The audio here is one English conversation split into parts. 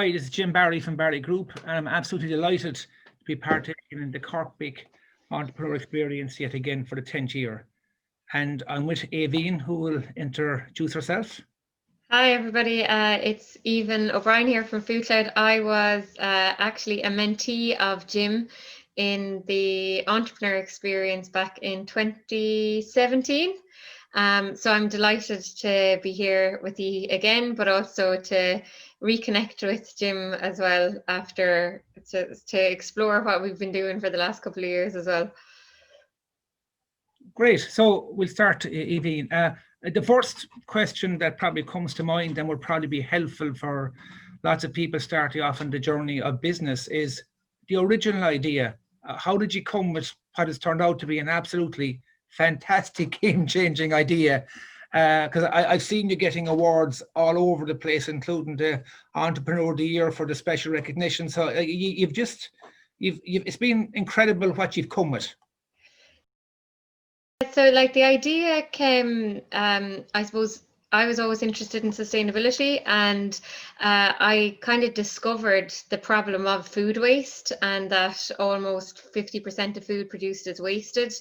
Hi, this is Jim Barry from Barry Group, and I'm absolutely delighted to be partaking in the Cork Big Entrepreneur Experience yet again for the 10th year. And I'm with Aoibheann, who will introduce herself. Hi everybody, it's Aoibheann O'Brien here from FoodCloud. I was actually a mentee of Jim in the entrepreneur experience back in 2017. So I'm delighted to be here with you again, but also to reconnect with Jim as well after to explore what we've been doing for the last couple of years as well. Great. So we'll start, Aoibheann. The first question that probably comes to mind and will probably be helpful for lots of people starting off on the journey of business is the original idea. How did you come with what has turned out to be an absolutely fantastic game-changing idea? Because I've seen you getting awards all over the place, including the Entrepreneur of the Year for the special recognition. So it's been incredible what you've come with. So like the idea came, I suppose I was always interested in sustainability, and I kind of discovered the problem of food waste and that almost 50% of food produced is wasted.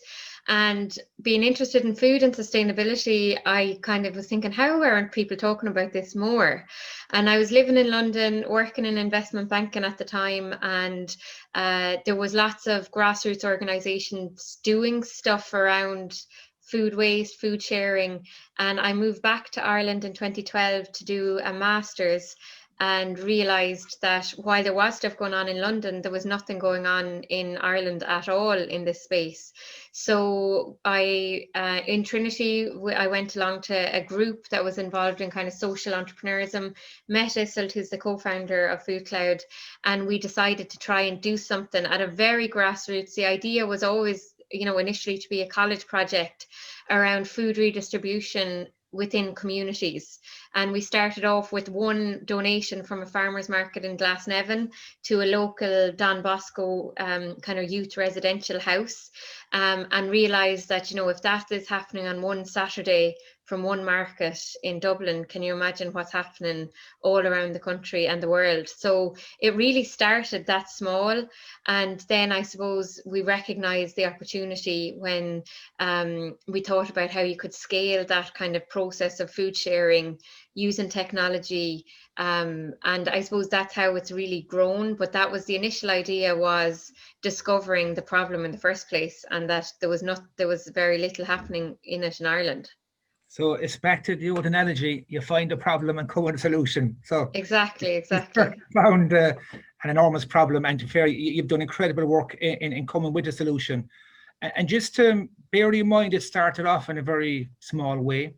And being interested in food and sustainability, I kind of was thinking, how aren't people talking about this more? And I was living in London, working in investment banking at the time, and there was lots of grassroots organizations doing stuff around food waste, food sharing. And I moved back to Ireland in 2012 to do a master's, and realized that while there was stuff going on in London, there was nothing going on in Ireland at all in this space. So in Trinity, I went along to a group that was involved in kind of social entrepreneurism, met Iselt, who's the co-founder of FoodCloud, and we decided to try and do something at a very grassroots. The idea was always, initially to be a college project around food redistribution within communities. And we started off with one donation from a farmer's market in Glasnevin to a local Don Bosco kind of youth residential house, and realised that, if that is happening on one Saturday from one market in Dublin, can you imagine what's happening all around the country and the world? So it really started that small. And then I suppose we recognised the opportunity when we thought about how you could scale that kind of process of food sharing using technology. And I suppose that's how it's really grown. But that was the initial idea, was discovering the problem in the first place, and that there was very little happening in it in Ireland. So it's back to the old analogy: you find a problem and come with a solution. So exactly. Found an enormous problem, and to fair, you've done incredible work in coming with a solution. And just to bear in mind, it started off in a very small way.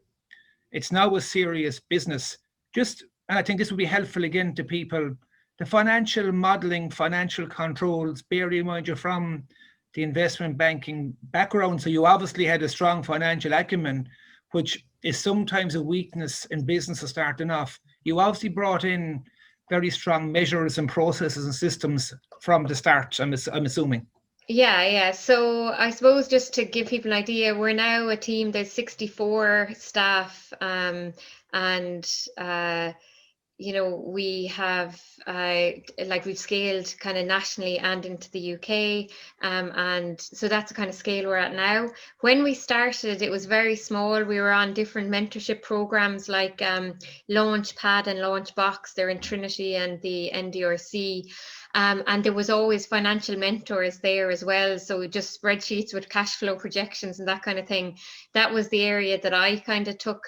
It's now a serious business. And I think this will be helpful again to people. The financial modeling, financial controls, bear in mind you're from the investment banking background, so you obviously had a strong financial acumen, which is sometimes a weakness in businesses starting off. You obviously brought in very strong measures and processes and systems from the start, I'm assuming. Yeah. So I suppose just to give people an idea, we're now a team, there's 64 staff, and we have we've scaled kind of nationally and into the UK, and so that's the kind of scale we're at now. When we started, it was very small. We were on different mentorship programs like Launchpad and Launchbox. They're in Trinity and the NDRC. And there was always financial mentors there as well. So just spreadsheets with cash flow projections and that kind of thing. That was the area that I kind of took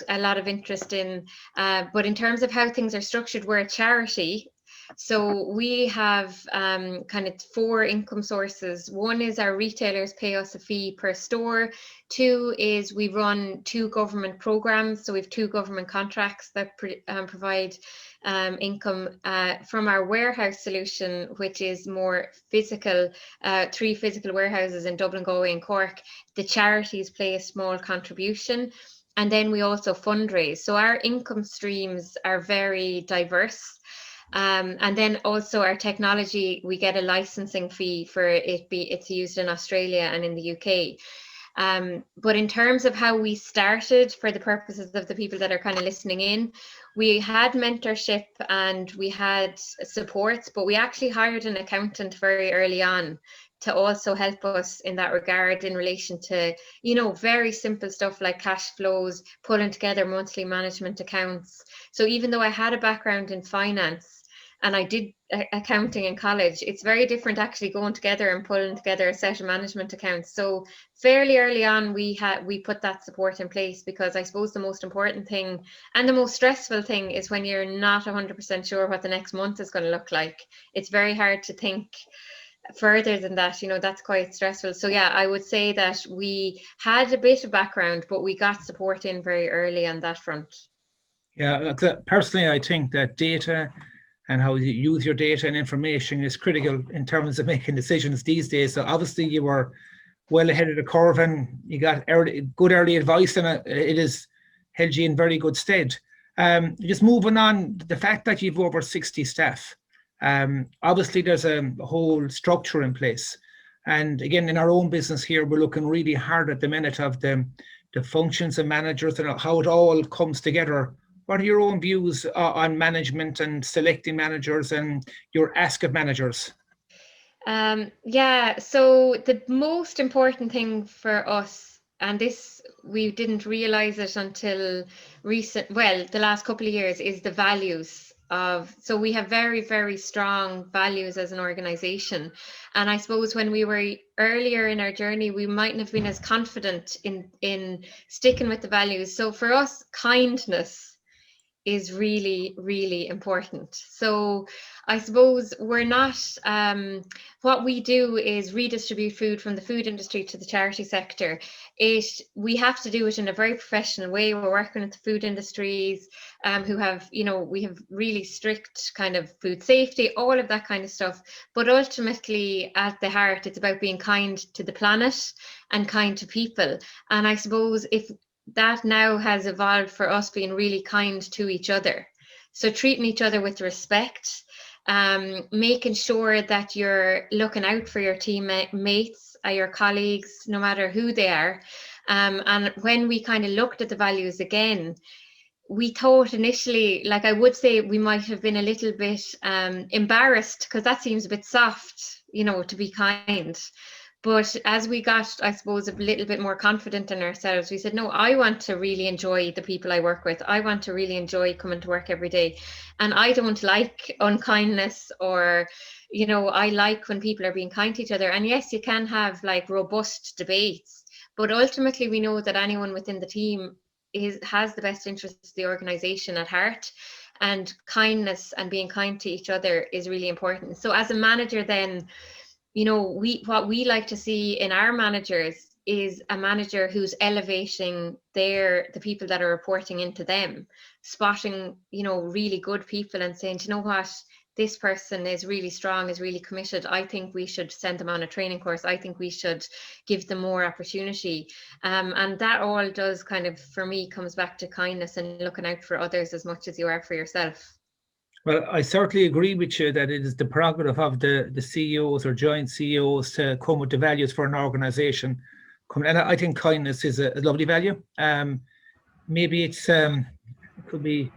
a lot of interest in. But in terms of how things are structured, we're a charity. So we have kind of 4 income sources. One is our retailers pay us a fee per store. 2 is we run 2 government programs. So we have 2 government contracts that provide income from our warehouse solution, which is more physical, 3 physical warehouses in Dublin, Galway and Cork. The charities play a small contribution. And then we also fundraise. So our income streams are very diverse. And then also our technology, we get a licensing fee for it's used in Australia and in the UK. But in terms of how we started, for the purposes of the people that are kind of listening in, we had mentorship and we had supports, but we actually hired an accountant very early on to also help us in that regard, in relation to, very simple stuff like cash flows, pulling together monthly management accounts. So even though I had a background in finance and I did accounting in college, it's very different actually going together and pulling together a set of management accounts. So fairly early on, we put that support in place, because I suppose the most important thing and the most stressful thing is when you're not 100% sure what the next month is going to look like. It's very hard to think further than that. That's quite stressful. So yeah, I would say that we had a bit of background, but we got support in very early on that front. Yeah, personally, I think that data and how you use your data and information is critical in terms of making decisions these days. So obviously you were well ahead of the curve and you got good early advice, and it has held you in very good stead. Just moving on, the fact that you've over 60 staff, obviously there's a whole structure in place. And again, in our own business here, we're looking really hard at the minute of the functions and managers and how it all comes together. What are your own views on management and selecting managers and your ask of managers? Yeah, so the most important thing for us, and this we didn't realize it until the last couple of years, is the values so we have very, very strong values as an organization. And I suppose when we were earlier in our journey, we mightn't have been as confident in sticking with the values. So for us, kindness is really, really important. So I suppose we're not, what we do is redistribute food from the food industry to the charity sector. We have to do it in a very professional way. We're working with the food industries who have, we have really strict kind of food safety, all of that kind of stuff. But ultimately, at the heart, it's about being kind to the planet and kind to people. And I suppose if that now has evolved for us being really kind to each other. So treating each other with respect, making sure that you're looking out for your teammates, your colleagues, no matter who they are. And when we kind of looked at the values again, we thought initially, like I would say, we might have been a little bit embarrassed, because that seems a bit soft, to be kind. But as we got, I suppose, a little bit more confident in ourselves, we said, no, I want to really enjoy the people I work with. I want to really enjoy coming to work every day. And I don't like unkindness, or, I like when people are being kind to each other. And yes, you can have like robust debates, but ultimately we know that anyone within the team has the best interests of the organization at heart. And kindness and being kind to each other is really important. So as a manager then, what we like to see in our managers is a manager who's elevating the people that are reporting into them, spotting, really good people and saying, you know what, this person is really strong, is really committed. I think we should send them on a training course. I think we should give them more opportunity. And that all does kind of, for me, comes back to kindness and looking out for others as much as you are for yourself. Well, I certainly agree with you that it is the prerogative of the CEOs or joint CEOs to come with the values for an organisation. And I think kindness is a lovely value. Maybe it could be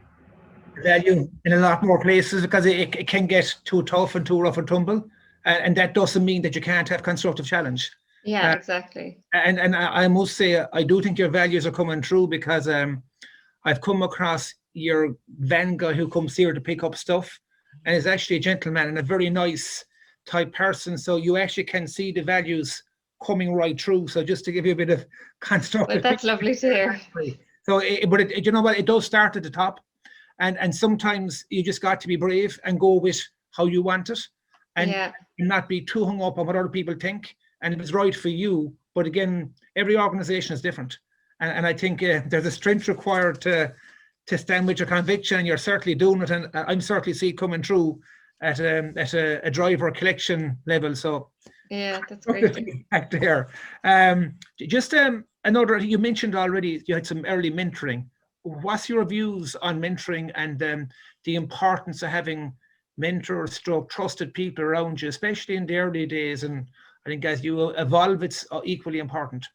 a value in a lot more places, because it can get too tough and too rough and tumble. And that doesn't mean that you can't have constructive challenge. Yeah, exactly. And I must say, I do think your values are coming through, because I've come across your van guy who comes here to pick up stuff, and is actually a gentleman and a very nice type person. So you actually can see the values coming right through. So just to give you a bit of constructive. Well, that's lovely to hear. So, you know what? It does start at the top, and sometimes you just got to be brave and go with how you want it, and not be too hung up on what other people think. And it was right for you. But again, every organization is different, and I think there's a strength required to stand with your conviction, and you're certainly doing it, and I'm certainly see it coming through at a driver collection level. So yeah, that's great. Back there. Just another, you mentioned already you had some early mentoring. What's your views on mentoring and the importance of having mentors, trusted people around you, especially in the early days? And I think as you evolve, it's equally important.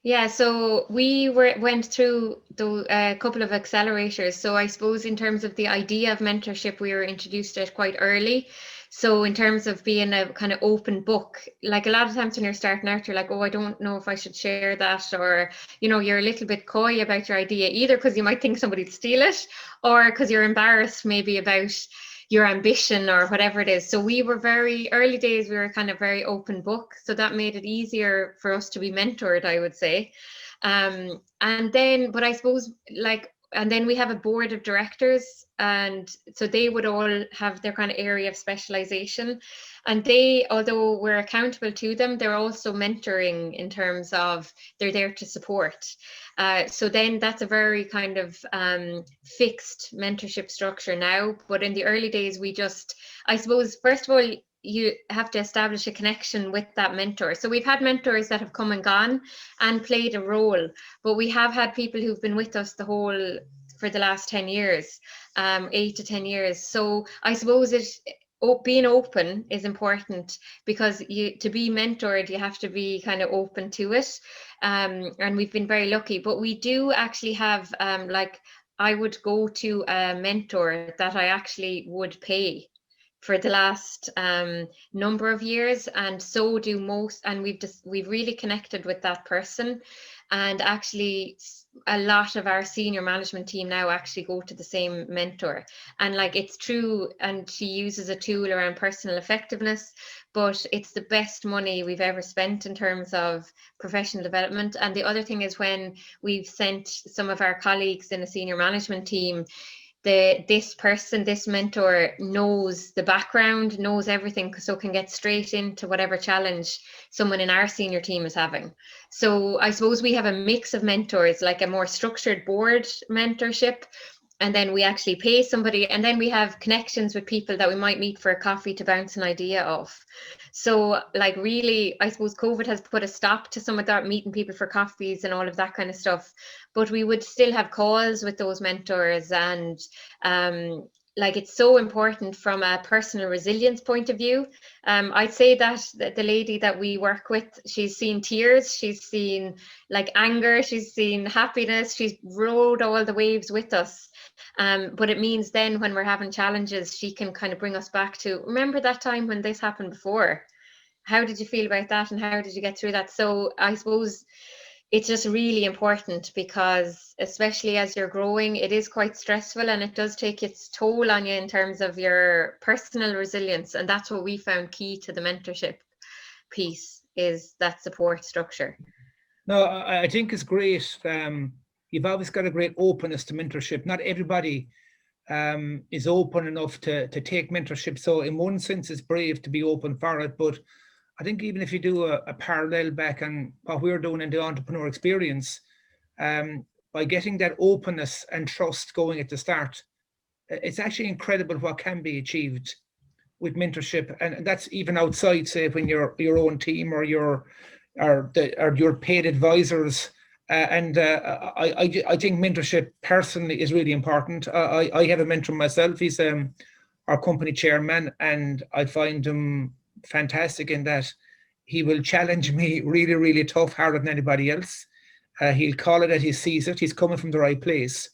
Yeah, so we went through a couple of accelerators. So I suppose in terms of the idea of mentorship, we were introduced to it quite early. So in terms of being a kind of open book, like a lot of times when you're starting out, you're like, oh, I don't know if I should share that, or you're a little bit coy about your idea, either because you might think somebody'd steal it, or because you're embarrassed maybe about your ambition or whatever it is. So we were very early days, we were kind of very open book. So that made it easier for us to be mentored, I would say. And then, but I suppose and then we have a board of directors, and so they would all have their kind of area of specialization. And they, although we're accountable to them, they're also mentoring in terms of they're there to support. So then that's a very kind of fixed mentorship structure now. But in the early days, I suppose, first of all, you have to establish a connection with that mentor. So we've had mentors that have come and gone and played a role, but we have had people who've been with us for the last 10 years, 8 to 10 years. So I suppose being open is important, because to be mentored, you have to be kind of open to it. And we've been very lucky, but we do actually have, I would go to a mentor that I actually would pay for the last number of years, and so do most, and we've really connected with that person. And actually a lot of our senior management team now actually go to the same mentor, and it's true, and she uses a tool around personal effectiveness, but it's the best money we've ever spent in terms of professional development. And the other thing is, when we've sent some of our colleagues in a senior management team, this mentor knows the background, knows everything, so can get straight into whatever challenge someone in our senior team is having. So I suppose we have a mix of mentors, like a more structured board mentorship, and then we actually pay somebody, and then we have connections with people that we might meet for a coffee to bounce an idea off. So really, I suppose COVID has put a stop to some of that, meeting people for coffees and all of that kind of stuff, but we would still have calls with those mentors. And it's so important from a personal resilience point of view. I'd say that the lady that we work with, she's seen tears, she's seen anger, she's seen happiness, she's rode all the waves with us. But it means then when we're having challenges, she can kind of bring us back to, remember that time when this happened before? How did you feel about that, and how did you get through that? So I suppose it's just really important, because especially as you're growing, it is quite stressful, and it does take its toll on you in terms of your personal resilience. And that's what we found key to the mentorship piece, is that support structure. No, I think it's great. You've always got a great openness to mentorship. Not everybody is open enough to take mentorship. So in one sense, it's brave to be open for it. But I think even if you do a parallel back on what we're doing in the entrepreneur experience, by getting that openness and trust going at the start, it's actually incredible what can be achieved with mentorship. And that's even outside, say, when you're your own team or your paid advisors. I think mentorship personally is really important. I have a mentor myself. He's our company chairman, and I find him fantastic in that he will challenge me really, really tough, harder than anybody else. He'll call it as he sees it. He's coming from the right place.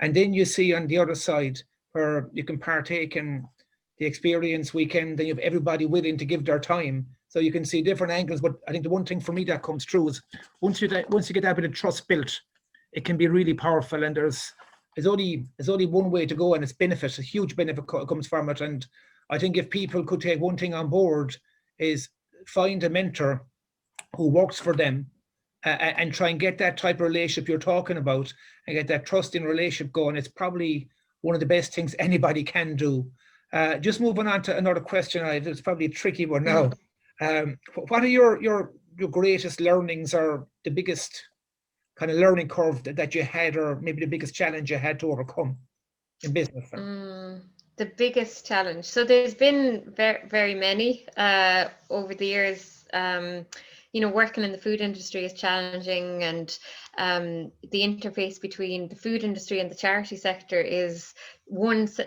And then you see on the other side where you can partake in the experience weekend, and you have everybody willing to give their time. So you can see different angles. But I think the one thing for me that comes true is once you get that bit of trust built, it can be really powerful. And there's only one way to go, and it's benefit. A huge benefit comes from it. And I think if people could take one thing on board, is find a mentor who works for them, and try and get that type of relationship you're talking about, and get that trusting relationship going. It's probably one of the best things anybody can do. Just moving on to another question, it's probably a tricky one now. What are your greatest learnings, or the biggest kind of learning curve that you had, or maybe the biggest challenge you had to overcome in business? The biggest challenge. So there's been very, very many over the years. Working in the food industry is challenging, and the interface between the food industry and the charity sector is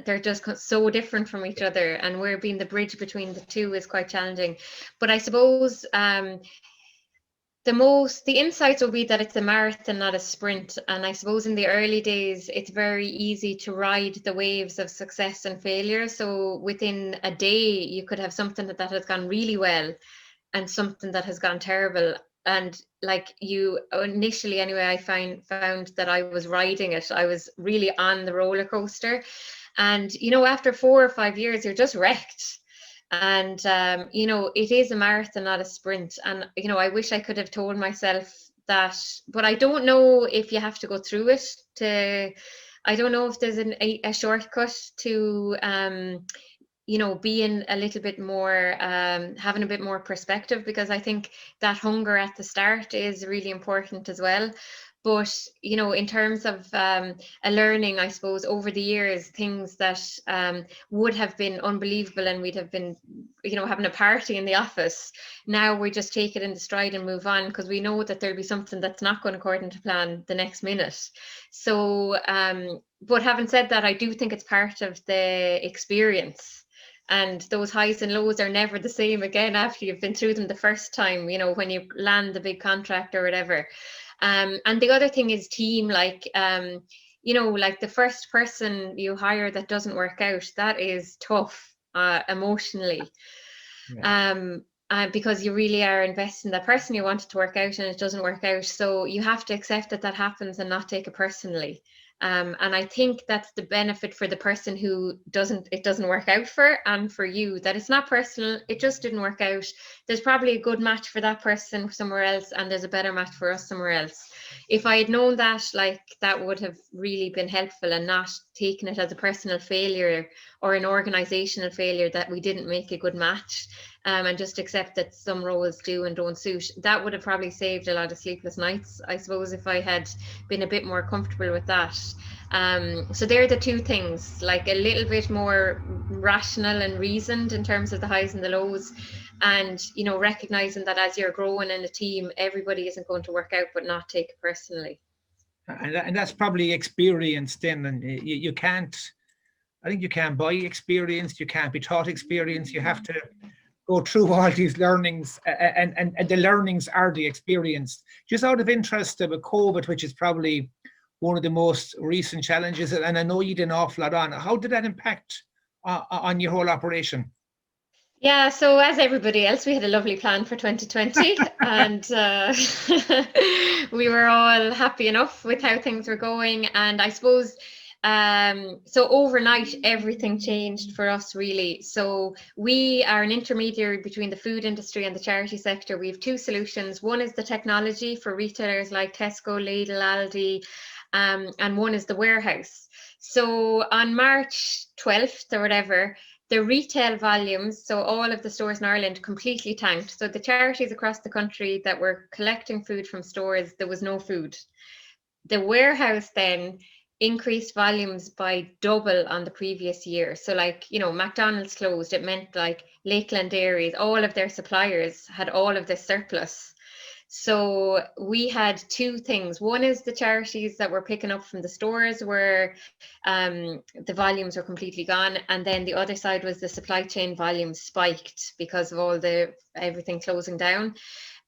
they're just so different from each other, and we're being the bridge between the two is quite challenging. But I suppose The insights will be that it's a marathon, not a sprint. And I suppose in the early days, it's very easy to ride the waves of success and failure. So within a day, you could have something that has gone really well and something that has gone terrible. And like you initially, anyway, I found that I was riding it. I was really on the roller coaster. And, after 4 or 5 years, you're just wrecked. And, it is a marathon, not a sprint. And, I wish I could have told myself that, but I don't know if you have to go through it I don't know if there's a shortcut to, being a little bit more, having a bit more perspective, because I think that hunger at the start is really important as well. But, in terms of a learning, I suppose, over the years, things that would have been unbelievable and we'd have been, having a party in the office. Now we just take it in the stride and move on, because we know that there'll be something that's not going according to plan the next minute. So, but having said that, I do think it's part of the experience. And those highs and lows are never the same again after you've been through them the first time, when you land the big contract or whatever. And the other thing is team, like, like the first person you hire that doesn't work out, that is tough emotionally. Yeah. Because you really are investing in that person, you want it to work out and it doesn't work out. So you have to accept that happens and not take it personally. And I think that's the benefit for the person who it doesn't work out for, and for you, that it's not personal, it just didn't work out. There's probably a good match for that person somewhere else, and there's a better match for us somewhere else. If I had known that, like, that would have really been helpful, and not taken it as a personal failure or an organizational failure that we didn't make a good match. And just accept that some roles do and don't suit. That would have probably saved a lot of sleepless nights, I suppose, if I had been a bit more comfortable with that. So they're the two things, like a little bit more rational and reasoned in terms of the highs and the lows, and recognizing that as you're growing in a team, everybody isn't going to work out, but not take it personally. And that's probably experience then, and you can't, I think you can't buy experience, you can't be taught experience, you have to go through all these learnings, and the learnings are the experience. Just out of interest, with COVID, which is probably one of the most recent challenges, and I know you did an awful lot on, how did that impact on your whole operation? Yeah, so as everybody else, we had a lovely plan for 2020, and we were all happy enough with how things were going. And I suppose, so overnight, everything changed for us, really. So we are an intermediary between the food industry and the charity sector. We have two solutions. One is the technology for retailers like Tesco, Lidl, Aldi, and one is the warehouse. So on March 12th or whatever, the retail volumes, so all of the stores in Ireland, completely tanked. So the charities across the country that were collecting food from stores, there was no food. The warehouse then increased volumes by double on the previous year. So, like, McDonald's closed. It meant like Lakeland Dairies, all of their suppliers had all of this surplus. So we had two things. One is the charities that were picking up from the stores where the volumes were completely gone. And then the other side was the supply chain volumes spiked because of everything closing down.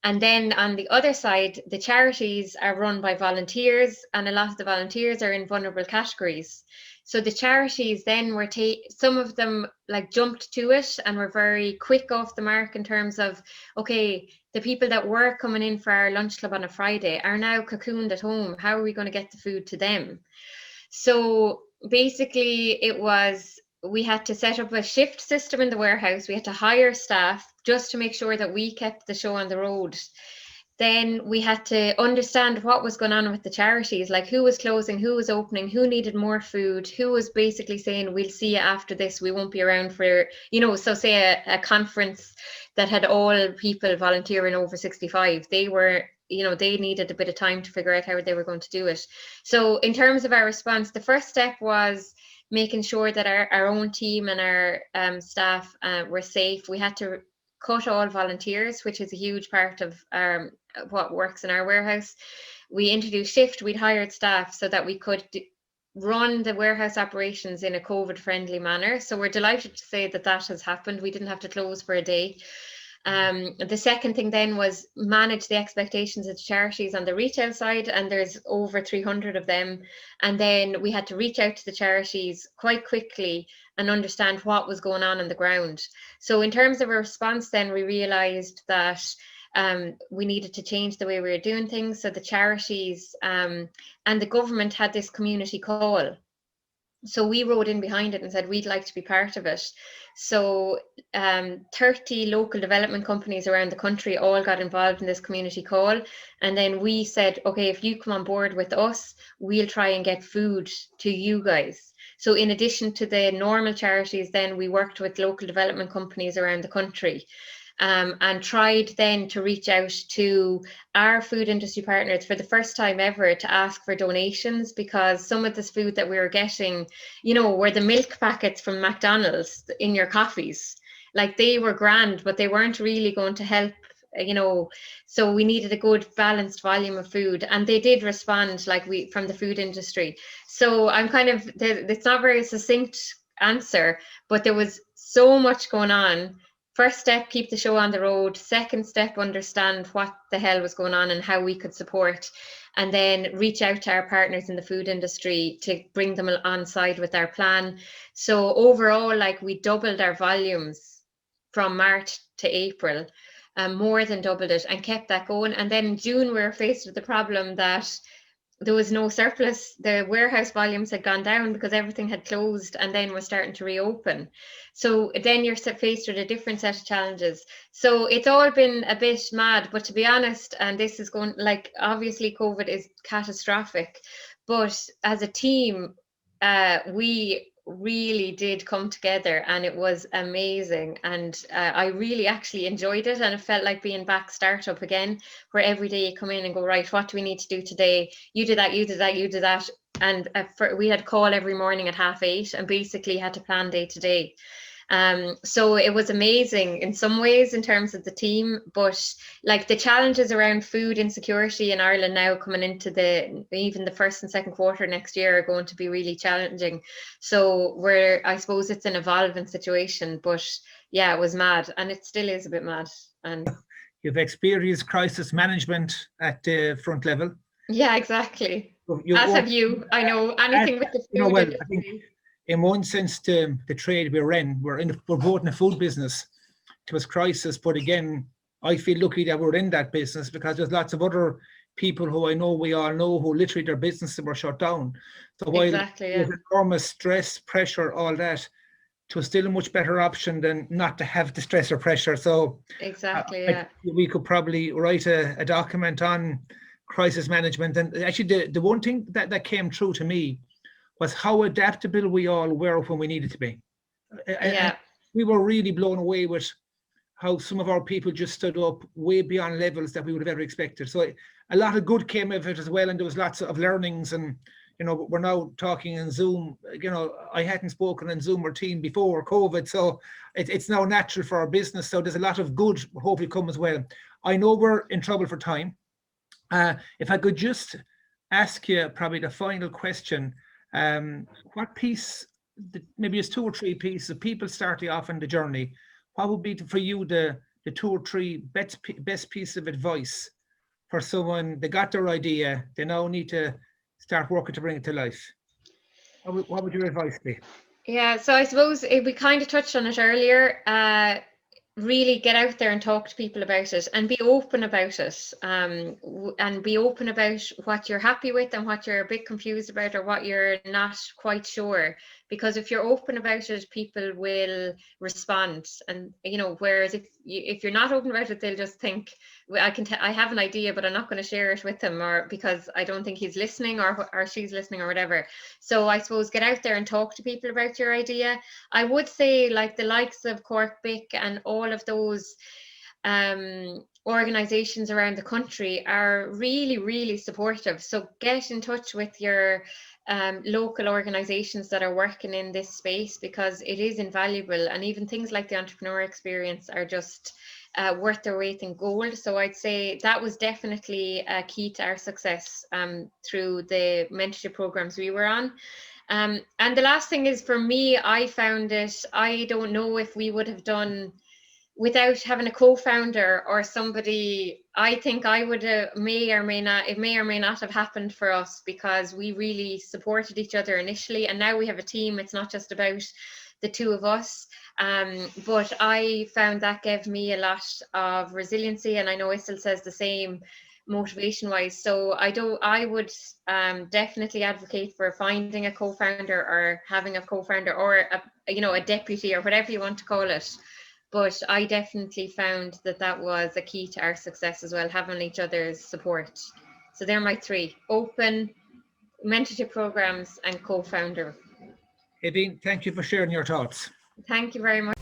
And then on the other side, the charities are run by volunteers, and a lot of the volunteers are in vulnerable categories. So the charities then some of them like jumped to it and were very quick off the mark in terms of, okay, the people that were coming in for our lunch club on a Friday are now cocooned at home. How are we going to get the food to them? So basically we had to set up a shift system in the warehouse. We had to hire staff just to make sure that we kept the show on the road. Then we had to understand what was going on with the charities, like who was closing, who was opening, who needed more food, who was basically saying, we'll see you after this, we won't be around for, so say a conference that had all people volunteering over 65, they needed a bit of time to figure out how they were going to do it. So in terms of our response, the first step was making sure that our own team and our staff were safe. We had to cut all volunteers, which is a huge part of what works in our warehouse. We introduced shift. We'd hired staff so that we could run the warehouse operations in a COVID-friendly manner. So we're delighted to say that has happened. We didn't have to close for a day. The second thing then was manage the expectations of charities on the retail side, and there's over 300 of them. And then we had to reach out to the charities quite quickly and understand what was going on the ground. So in terms of a response, then we realized that we needed to change the way we were doing things. So the charities and the government had this community call. So we rode in behind it and said we'd like to be part of it. So 30 local development companies around the country all got involved in this community call. And then we said, okay, if you come on board with us, we'll try and get food to you guys. So in addition to the normal charities, then we worked with local development companies around the country. And tried then to reach out to our food industry partners for the first time ever to ask for donations, because some of this food that we were getting, were the milk packets from McDonald's in your coffees. Like, they were grand, but they weren't really going to help, so we needed a good balanced volume of food, and they did respond, like, we from the food industry. So I'm it's not very succinct answer, but there was so much going on. First step, keep the show on the road. Second step, understand what the hell was going on and how we could support. And then reach out to our partners in the food industry to bring them on side with our plan. So overall, like, we doubled our volumes from March to April, more than doubled it, and kept that going. And then in June, we were faced with the problem that there was no surplus. The warehouse volumes had gone down because everything had closed, and then we're starting to reopen. So then you're faced with a different set of challenges. So it's all been a bit mad, but to be honest, and this is going, like, obviously COVID is catastrophic, but as a team, we really did come together, and it was amazing. And I really actually enjoyed it, and it felt like being back startup again, where every day you come in and go, right, what do we need to do today? You do that, you do that, you do that. And we had a call every morning at 8:30 and basically had to plan day to day. So it was amazing in some ways in terms of the team, but like, the challenges around food insecurity in Ireland now coming into even the first and second quarter next year are going to be really challenging. So I suppose it's an evolving situation, but yeah, it was mad, and it still is a bit mad. And you've experienced crisis management at the front level. Yeah, exactly. As have you. I know anything with the food well, I think in one sense, the trade we're in, we're both in the food business. It was crisis, but again, I feel lucky that we're in that business, because there's lots of other people who we all know, who literally their businesses were shut down. So while there's enormous stress, pressure, all that, it was still a much better option than not to have the stress or pressure. So we could probably write a document on crisis management. And actually, the one thing that came through to me was how adaptable we all were when we needed to be. And we were really blown away with how some of our people just stood up way beyond levels that we would have ever expected. So a lot of good came of it as well, and there was lots of learnings. And we're now talking in Zoom. I hadn't spoken in Zoom or Team before COVID, so it's now natural for our business. So there's a lot of good hopefully come as well. I know we're in trouble for time. If I could just ask you probably the final question. What piece, maybe it's 2 or 3 pieces, people starting off on the journey, what would be for you the 2 or 3 best piece of advice for someone, they got their idea, they now need to start working to bring it to life? What would your advice be? Yeah, so I suppose we kind of touched on it earlier. Really get out there and talk to people about it, and be open about it, and be open about what you're happy with and what you're a bit confused about, or what you're not quite sure. Because if you're open about it, people will respond. And whereas if you're not open about it, they'll just think, I have an idea, but I'm not going to share it with them, or because I don't think he's listening or she's listening or whatever. So I suppose get out there and talk to people about your idea. I would say, like, the likes of Cork Bic and all of those organizations around the country are really, really supportive. So get in touch with your local organizations that are working in this space, because it is invaluable. And even things like the entrepreneur experience are just worth their weight in gold. So I'd say that was definitely a key to our success through the mentorship programs we were on. And the last thing is, for me, I found it, I don't know if we would have done without having a co-founder or somebody, I think I would may or may not have happened for us, because we really supported each other initially, and now we have a team. It's not just about the two of us. But I found that gave me a lot of resiliency, and I know Issel says the same, motivation wise. So I would definitely advocate for finding a co-founder, or having a co-founder, or a deputy, or whatever you want to call it. But I definitely found that was a key to our success as well, having each other's support. So they're my three: open, mentorship programs, and co-founder. Aoibheann, thank you for sharing your thoughts. Thank you very much.